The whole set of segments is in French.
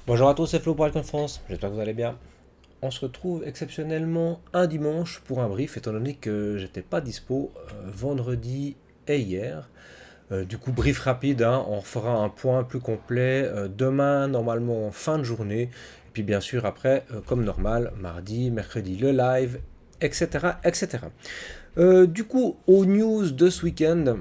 Bonjour à tous, c'est Flo pour Alcon France, j'espère que vous allez bien. On se retrouve exceptionnellement un dimanche pour un brief, étant donné que j'étais pas dispo vendredi et hier. Du coup, brief rapide, hein, on fera un point plus complet demain, normalement en fin de journée. Et puis bien sûr, après, comme normal, mardi, mercredi, le live, etc. etc. Du coup, aux news de ce week-end,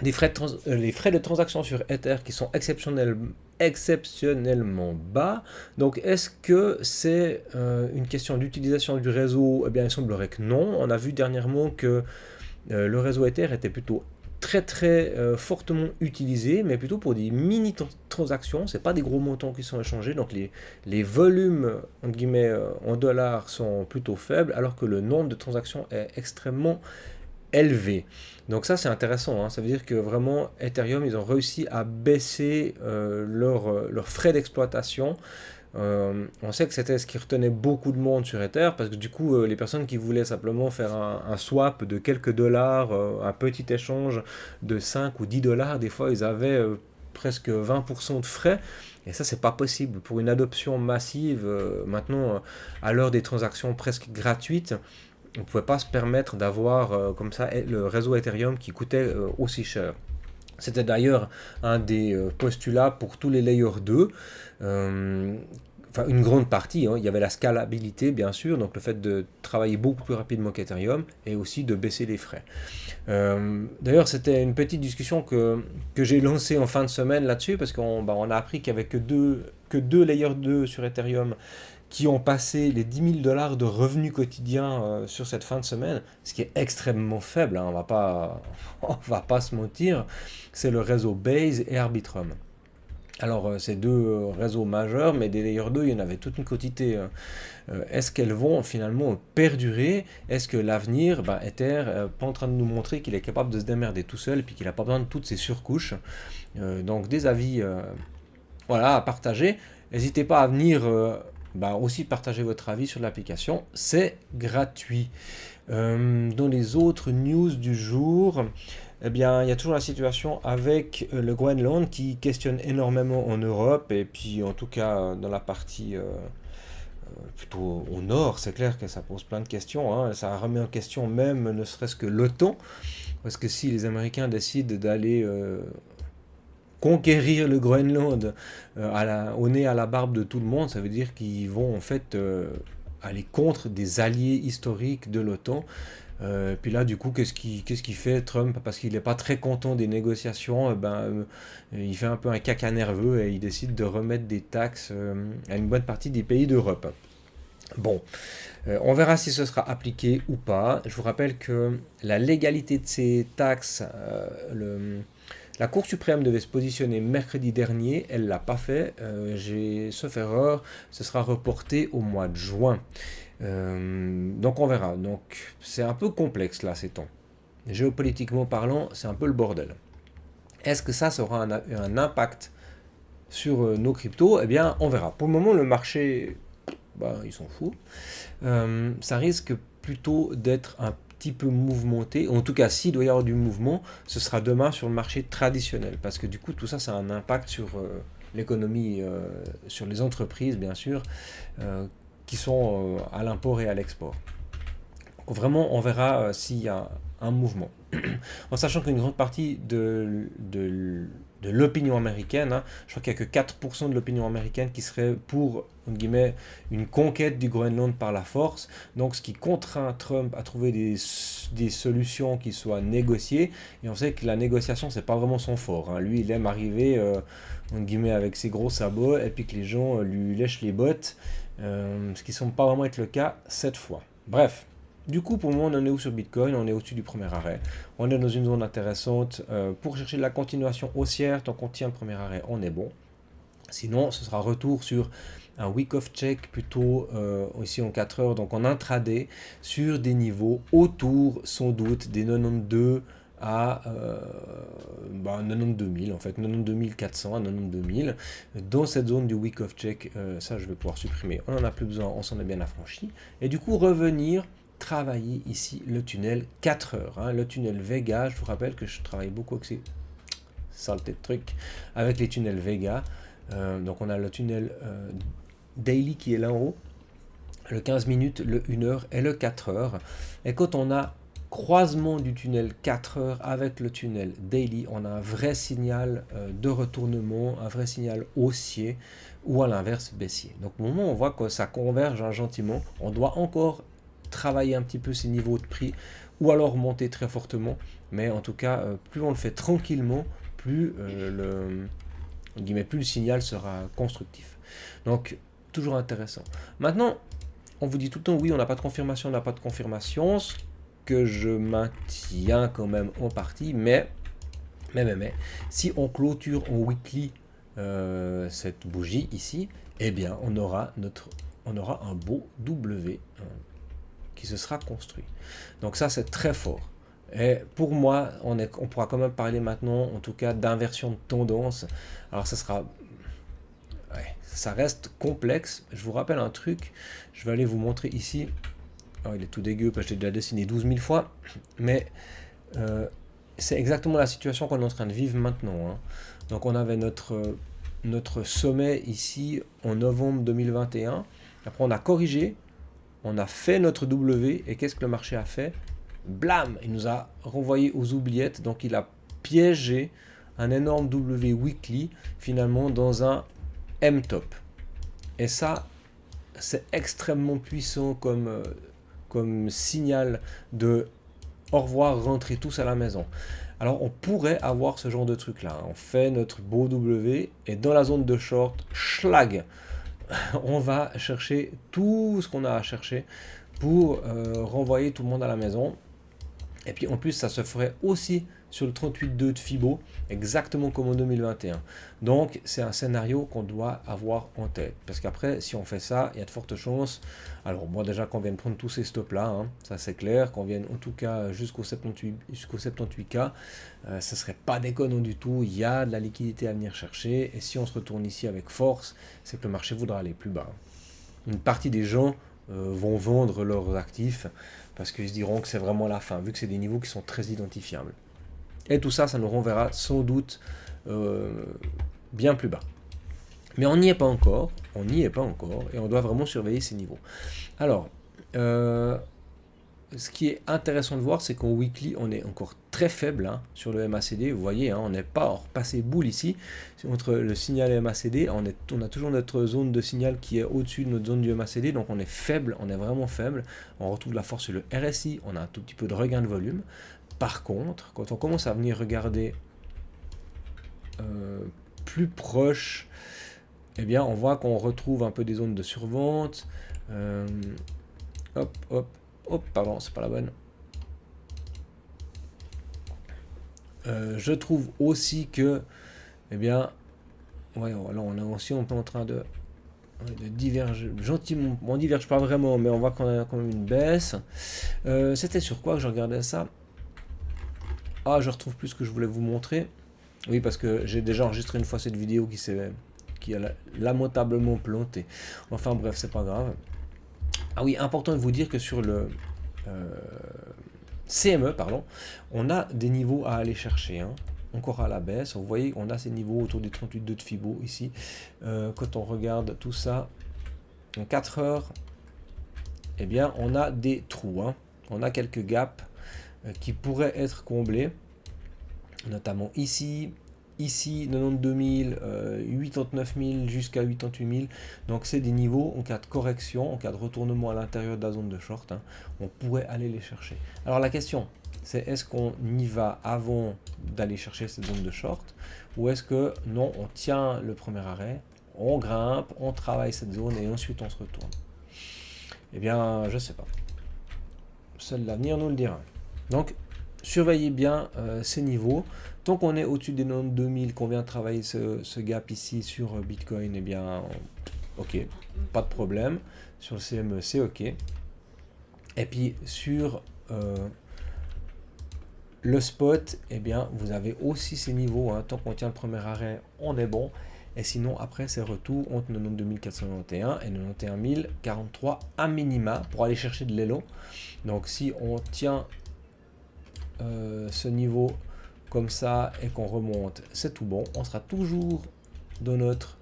les frais de transaction sur Ether qui sont exceptionnellement bas. Donc, est-ce que c'est une question d'utilisation du réseau? Eh bien, il semblerait que non. On a vu dernièrement que le réseau Ether était plutôt très fortement utilisé, mais plutôt pour des mini transactions. C'est pas des gros montants qui sont échangés, donc les volumes entre guillemets en dollars sont plutôt faibles, alors que le nombre de transactions est extrêmement élevé. Donc ça c'est intéressant, hein. Ça veut dire que vraiment Ethereum ils ont réussi à baisser leurs frais d'exploitation. On sait que c'était ce qui retenait beaucoup de monde sur Ether parce que du coup les personnes qui voulaient simplement faire un swap de quelques dollars, un petit échange de 5 ou 10 dollars, des fois ils avaient presque 20% de frais. Et ça, c'est pas possible. Pour une adoption massive, maintenant, à l'heure des transactions presque gratuites, on ne pouvait pas se permettre d'avoir comme ça le réseau Ethereum qui coûtait aussi cher. C'était d'ailleurs un des postulats pour tous les layers 2. Euh, enfin, une grande partie, hein. Il y avait la scalabilité, bien sûr, donc le fait de travailler beaucoup plus rapidement qu'Ethereum et aussi de baisser les frais. D'ailleurs, c'était une petite discussion que j'ai lancée en fin de semaine là-dessus, parce qu'on a appris qu'il n'y avait que deux layers 2 sur Ethereum qui ont passé les 10 000 $ de revenus quotidiens sur cette fin de semaine, ce qui est extrêmement faible, hein, on va pas se mentir, c'est le réseau Base et Arbitrum. Alors, c'est deux réseaux majeurs, mais des layers 2, il y en avait toute une quantité. Est-ce qu'elles vont finalement perdurer? Est-ce que l'avenir, Ether, pas en train de nous montrer qu'il est capable de se démerder tout seul et puis qu'il n'a pas besoin de toutes ces surcouches? Donc, des avis voilà, à partager. N'hésitez pas à venir aussi partager votre avis sur l'application, c'est gratuit. Dans les autres news du jour, eh bien, il y a toujours la situation avec le Groenland qui questionne énormément en Europe et puis en tout cas dans la partie plutôt au nord, c'est clair que ça pose plein de questions, hein. Ça remet en question même ne serait-ce que l'OTAN, parce que si les Américains décident d'aller conquérir le Groenland au nez à la barbe de tout le monde, ça veut dire qu'ils vont en fait aller contre des alliés historiques de l'OTAN. Puis là, du coup, qu'est-ce qu'il fait Trump? Parce qu'il n'est pas très content des négociations, il fait un peu un caca nerveux et il décide de remettre des taxes à une bonne partie des pays d'Europe. Bon, on verra si ce sera appliqué ou pas. Je vous rappelle que la légalité de ces taxes, la Cour suprême devait se positionner mercredi dernier, elle ne l'a pas fait. Sauf erreur, ce sera reporté au mois de juin. Donc on verra. Donc c'est un peu complexe là ces temps. Géopolitiquement parlant, c'est un peu le bordel. Est-ce que ça aura un impact sur nos cryptos? Eh bien, on verra. Pour le moment, le marché, ils sont fous. Ça risque plutôt d'être un petit peu mouvementé. En tout cas, s'il doit y avoir du mouvement, ce sera demain sur le marché traditionnel. Parce que du coup, tout ça, ça a un impact sur l'économie, sur les entreprises, bien sûr, qui sont à l'import et à l'export. Vraiment, on verra s'il y a un mouvement. En sachant qu'une grande partie de l'opinion américaine, hein, je crois qu'il n'y a que 4% de l'opinion américaine qui serait pour, entre guillemets, une conquête du Groenland par la force. Donc, ce qui contraint Trump à trouver des solutions qui soient négociées. Et on sait que la négociation, c'est pas vraiment son fort, hein. Lui, il aime arriver, entre guillemets, avec ses gros sabots et puis que les gens lui lèchent les bottes. Ce qui ne semble pas vraiment être le cas cette fois. Bref. Du coup, pour le moment, on en est où sur Bitcoin? On est au-dessus du premier arrêt. On est dans une zone intéressante. Pour chercher de la continuation haussière, tant qu'on tient le premier arrêt, on est bon. Sinon, ce sera retour sur un week-off check plutôt ici en 4 heures, donc en intraday, sur des niveaux autour, sans doute, des 92 à 92 000, en fait, 92 400 à 92 000. Dans cette zone du week-off check, ça, je vais pouvoir supprimer. On n'en a plus besoin, on s'en est bien affranchi. Et du coup, revenir travailler ici le tunnel 4 heures, hein, le tunnel Vega. Je vous rappelle que je travaille beaucoup avec ces saletés de trucs avec les tunnels Vega. Donc on a le tunnel daily qui est là en haut, le 15 minutes, le 1 heure et le 4 heures. Et quand on a croisement du tunnel 4 heures avec le tunnel daily, on a un vrai signal de retournement, un vrai signal haussier ou à l'inverse baissier. Donc au moment où on voit que ça converge gentiment, on doit encore travailler un petit peu ces niveaux de prix ou alors monter très fortement. Mais en tout cas, plus on le fait tranquillement, plus plus le signal sera constructif. Donc toujours intéressant. Maintenant, on vous dit tout le temps, oui, on n'a pas de confirmation, on n'a pas de confirmation, ce que je maintiens quand même en partie, mais, si on clôture en weekly cette bougie ici, eh bien, on aura un beau W qui se sera construit. Donc ça, c'est très fort. Et pour moi, on pourra quand même parler maintenant, en tout cas, d'inversion de tendance. Alors ça sera... Ouais, ça reste complexe. Je vous rappelle un truc. Je vais aller vous montrer ici. Oh, il est tout dégueu parce que j'ai déjà dessiné 12 000 fois. Mais c'est exactement la situation qu'on est en train de vivre maintenant. Hein. Donc on avait notre sommet ici en novembre 2021. Après on a corrigé. On a fait notre W. Et qu'est-ce que le marché a fait? Blam! Il nous a renvoyé aux oubliettes. Donc il a piégé un énorme W weekly finalement dans un M-top. Et ça, c'est extrêmement puissant comme signal de au revoir, rentrez tous à la maison. Alors on pourrait avoir ce genre de truc là. On fait notre beau W et dans la zone de short, schlag, on va chercher tout ce qu'on a à chercher pour renvoyer tout le monde à la maison. Et puis en plus, ça se ferait aussi sur le 38.2 de Fibo, exactement comme en 2021. Donc c'est un scénario qu'on doit avoir en tête. Parce qu'après, si on fait ça, il y a de fortes chances. Alors moi déjà qu'on vienne prendre tous ces stops-là, hein, ça c'est clair, qu'on vienne en tout cas jusqu'au 78K, ce serait pas déconnant du tout. Il y a de la liquidité à venir chercher. Et si on se retourne ici avec force, c'est que le marché voudra aller plus bas. Une partie des gens vont vendre leurs actifs parce qu'ils se diront que c'est vraiment la fin, vu que c'est des niveaux qui sont très identifiables. Et tout ça, ça nous renverra sans doute bien plus bas. Mais on n'y est pas encore, et on doit vraiment surveiller ces niveaux. Alors, ce qui est intéressant de voir, c'est qu'en weekly, on est encore très faible hein, sur le MACD. Vous voyez, hein, on n'est pas repassé boule ici. Entre le signal et le MACD, on a toujours notre zone de signal qui est au-dessus de notre zone du MACD. Donc on est faible, on est vraiment faible. On retrouve de la force sur le RSI, on a un tout petit peu de regain de volume. Par contre, quand on commence à venir regarder plus proche, eh bien, on voit qu'on retrouve un peu des zones de survente. Hop, pardon, c'est pas la bonne. Je trouve aussi que, eh bien, ouais, là on est aussi un peu en train de diverger gentiment. On diverge pas vraiment, mais on voit qu'on a quand même une baisse. C'était sur quoi que je regardais ça? Ah, je retrouve plus ce que je voulais vous montrer. Oui, parce que j'ai déjà enregistré une fois cette vidéo qui a lamentablement planté. Enfin bref, c'est pas grave. Ah oui, important de vous dire que sur le CME, pardon, on a des niveaux à aller chercher. Hein. Encore à la baisse. Vous voyez, on a ces niveaux autour des 38,2 de Fibo ici. Quand on regarde tout ça en 4 heures, eh bien, on a des trous. Hein. On a quelques gaps qui pourraient être comblés, notamment ici. Ici, 92 000, 89 000 jusqu'à 88 000. Donc, c'est des niveaux en cas de correction, en cas de retournement à l'intérieur de la zone de short. Hein, on pourrait aller les chercher. Alors, la question, c'est est-ce qu'on y va avant d'aller chercher cette zone de short ou est-ce que non, on tient le premier arrêt, on grimpe, on travaille cette zone et ensuite on se retourne? Eh bien, je ne sais pas. Seul l'avenir nous le dira. Donc, surveillez bien ces niveaux. Tant qu'on est au-dessus des 92 000, qu'on vient de travailler ce gap ici sur Bitcoin, eh bien, ok, pas de problème. Sur le CME, c'est ok. Et puis, sur le spot, eh bien, vous avez aussi ces niveaux. Hein. Tant qu'on tient le premier arrêt, on est bon. Et sinon, après, c'est retour entre 92 491 et 91 043 à minima pour aller chercher de l'élan. Donc, si on tient ce niveau comme ça et qu'on remonte, c'est tout bon. On sera toujours dans notre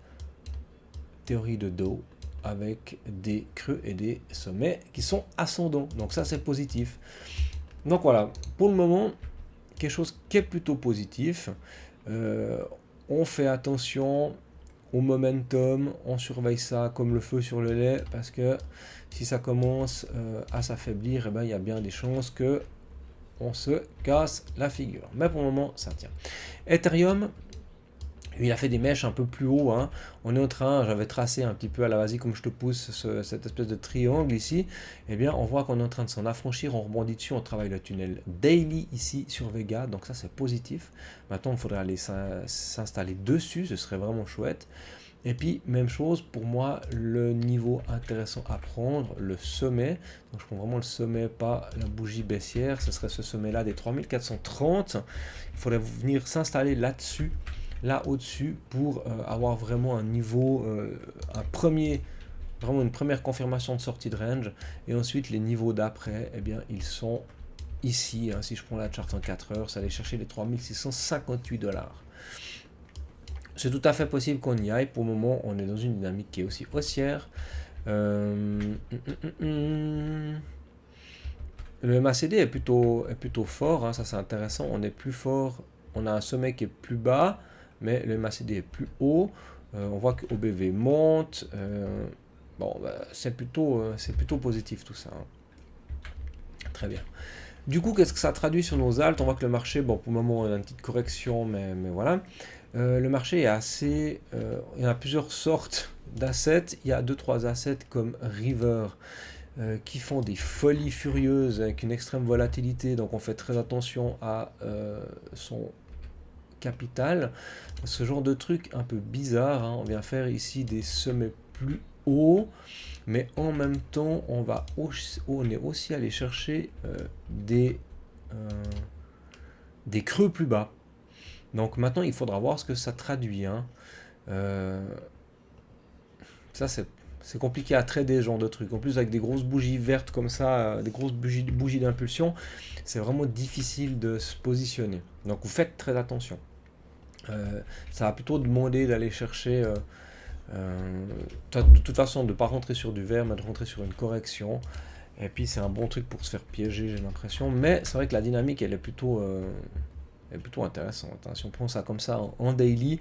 théorie de dos avec des creux et des sommets qui sont ascendants. Donc ça, c'est positif. Donc voilà, pour le moment, quelque chose qui est plutôt positif. On fait attention au momentum, on surveille ça comme le feu sur le lait, parce que si ça commence à s'affaiblir, eh ben, il y a bien des chances que on se casse la figure. Mais pour le moment, ça tient. Ethereum, il a fait des mèches un peu plus haut. Hein. On est en train, j'avais tracé un petit peu à la vas-y comme je te pousse cette espèce de triangle ici. Eh bien, on voit qu'on est en train de s'en affranchir. On rebondit dessus, on travaille le tunnel daily ici sur Vega. Donc ça, c'est positif. Maintenant, il faudrait aller s'installer dessus. Ce serait vraiment chouette. Et puis, même chose, pour moi, le niveau intéressant à prendre, le sommet. Donc, je prends vraiment le sommet, pas la bougie baissière. Ce serait ce sommet-là des 3430. Il faudrait venir s'installer là-dessus, là au-dessus, pour avoir vraiment un niveau, vraiment une première confirmation de sortie de range. Et ensuite, les niveaux d'après, eh bien, ils sont ici. Hein, si je prends la chart en 4 heures, ça allait chercher les 3658 $. C'est tout à fait possible qu'on y aille. Pour le moment, on est dans une dynamique qui est aussi haussière. Le MACD est plutôt fort. Hein, ça, c'est intéressant. On est plus fort. On a un sommet qui est plus bas, mais le MACD est plus haut. On voit que OBV monte. Bon, bah, c'est plutôt positif tout ça. Hein. Très bien. Du coup, qu'est-ce que ça traduit sur nos alts? On voit que le marché, bon, pour le moment, on a une petite correction, mais voilà. Le marché est assez... il y a plusieurs sortes d'assets. Il y a 2-3 assets comme River qui font des folies furieuses avec une extrême volatilité. Donc on fait très attention à son capital. Ce genre de truc un peu bizarre. Hein. On vient faire ici des sommets plus hauts. Mais en même temps, on est aussi allé chercher des creux plus bas. Donc maintenant, il faudra voir ce que ça traduit. Hein. Ça, c'est compliqué à trader ce genre de truc. En plus, avec des grosses bougies vertes comme ça, des grosses bougies d'impulsion, c'est vraiment difficile de se positionner. Donc vous faites très attention. Ça va plutôt demander d'aller chercher... de toute façon, de ne pas rentrer sur du vert, mais de rentrer sur une correction. Et puis c'est un bon truc pour se faire piéger, j'ai l'impression. Mais c'est vrai que la dynamique, elle est plutôt intéressante. Hein. Si on prend ça comme ça en daily,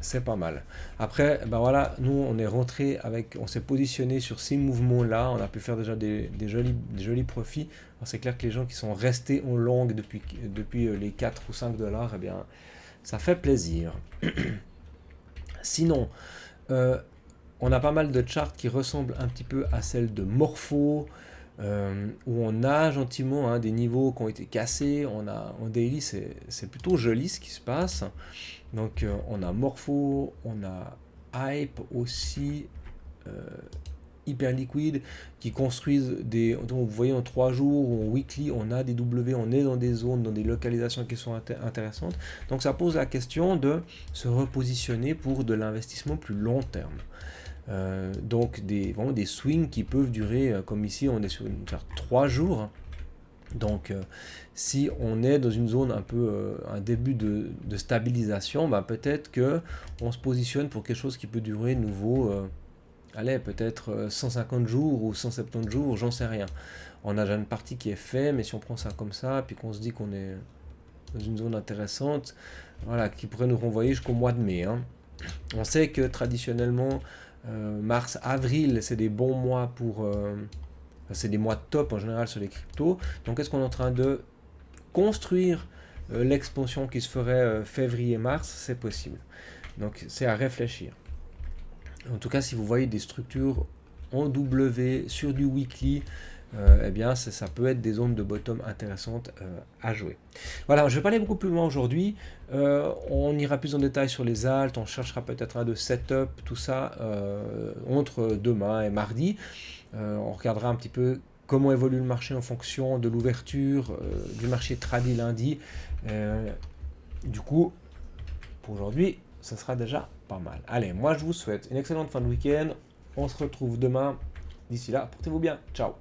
c'est pas mal. Après, ben voilà, nous on est rentré on s'est positionné sur ces mouvements-là. On a pu faire déjà des jolis profits. C'est clair que les gens qui sont restés en long depuis les 4 ou 5 $, eh bien, ça fait plaisir. Sinon, on a pas mal de charts qui ressemblent un petit peu à celles de Morpho, où on a gentiment hein, des niveaux qui ont été cassés. En daily, c'est plutôt joli ce qui se passe. Donc, on a Morpho, on a Hype aussi, hyper liquide, qui construisent donc vous voyez en 3 jours ou en weekly, on a des W, on est dans des zones, dans des localisations qui sont intéressantes. Donc ça pose la question de se repositionner pour de l'investissement plus long terme. Donc vraiment des swings qui peuvent durer, comme ici on est sur une 3 jours. Donc si on est dans une zone un peu un début de stabilisation, bah, peut-être que on se positionne pour quelque chose qui peut durer nouveau allez, peut-être 150 jours ou 170 jours, j'en sais rien. On a déjà une partie qui est faite, mais si on prend ça comme ça, puis qu'on se dit qu'on est dans une zone intéressante, voilà, qui pourrait nous renvoyer jusqu'au mois de mai. Hein. On sait que traditionnellement, mars, avril, c'est des bons mois pour... c'est des mois top en général sur les cryptos. Donc est-ce qu'on est en train de construire l'expansion qui se ferait février-mars? C'est possible. Donc c'est à réfléchir. En tout cas, si vous voyez des structures en W sur du weekly, eh bien, ça peut être des zones de bottom intéressantes à jouer. Voilà, je ne vais pas aller beaucoup plus loin aujourd'hui. On ira plus en détail sur les alts, on cherchera peut-être un de setup, tout ça, entre demain et mardi. On regardera un petit peu comment évolue le marché en fonction de l'ouverture du marché tradi lundi. Du coup, pour aujourd'hui, ce sera déjà pas mal. Allez, moi je vous souhaite une excellente fin de week-end. On se retrouve demain. D'ici là, portez-vous bien. Ciao.